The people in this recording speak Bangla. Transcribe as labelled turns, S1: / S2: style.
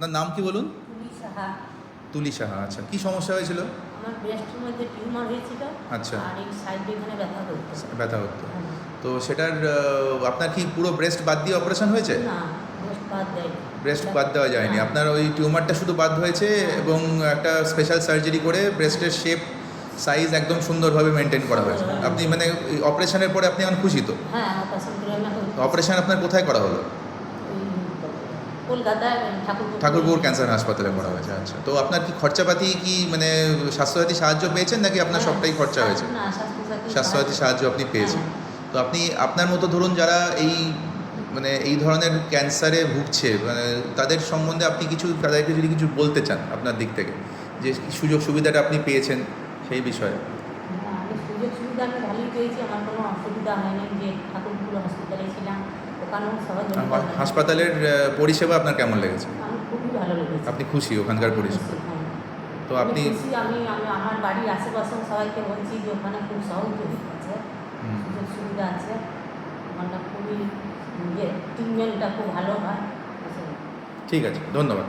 S1: আপনার নাম কি বলুন?
S2: তুলি সাহা।
S1: তুলি সাহা। আচ্ছা, কি সমস্যা হয়েছিল?
S2: আমার ব্রেস্টের মধ্যে টিউমার হয়েছিল।
S1: আচ্ছা।
S2: আর এই সাইডে এখানে ব্যথা করতো।
S1: ব্যথা হতো।
S2: হ্যাঁ।
S1: তো সেটার আপনার কি পুরো ব্রেস্ট বাদ দিয়ে অপারেশন হয়েছে?
S2: না, ব্রেস্ট বাদ দেয়নি।
S1: ব্রেস্ট বাদ দেওয়া যায়নি,
S2: না।
S1: আপনার ওই টিউমারটা শুধু বাদ হয়েছে এবং একটা স্পেশাল সার্জারি করে ব্রেস্টের শেপ সাইজ একদম সুন্দরভাবে মেনটেন করা হয়েছে। আপনি মানে অপারেশনের পরে আপনি এখন খুশি তো?
S2: হ্যাঁ, অপারেশন করে আমি এখন
S1: অপারেশন আপনার কোথায় করা হলো?
S2: ওই কলকাতায়
S1: ঠাকুরপুর ক্যান্সার হাসপাতালে করা হয়েছে। আচ্ছা, তো আপনার কি খরচাপাতি কি মানে স্বাস্থ্যসাথী সাহায্য পেয়েছেন নাকি আপনার সবটাই খরচা হয়েছে?
S2: না,
S1: স্বাস্থ্যসাথী সাহায্য আপনি পেয়েছেন।
S2: হ্যাঁ।
S1: তো আপনি আপনার মতো ধরুন যারা এই মানে এই ধরনের ক্যান্সারে ভুগছে, মানে তাদের সম্বন্ধে আপনি তাদেরকে যদি কিছু বলতে চান আপনার দিক থেকে, যে সুযোগ সুবিধাটা আপনি পেয়েছেন সেই বিষয়ে।
S2: হ্যাঁ, আমি সুযোগ সুবিধা আমি ভালোই পেয়েছি। আমার কোনো অসুবিধা হয়নি। যে ঠাকুরপুর হসপিটালে ছিলাম, ওখানেও সহযোগিতা হয়েছে।
S1: হাসপাতালের পরিষেবা আপনার কেমন লেগেছে?
S2: আমি খুবই ভালো লেগেছে।
S1: আপনি খুশি ওখানকার
S2: আমি
S1: পরিষেবা?
S2: খুশি, হ্যাঁ।
S1: তো
S2: আমি
S1: আপনি
S2: খুশি। আমি আমার বাড়ির আশেপাশে সবাইকে বলছি যে ওখানে খুব সহযোগিতা আছে, সুযোগ সুবিধা আছে। ওখানটা খুবই ট্রিটমেন্টটা খুব ভালো হয়।
S1: ঠিক আছে, ধন্যবাদ।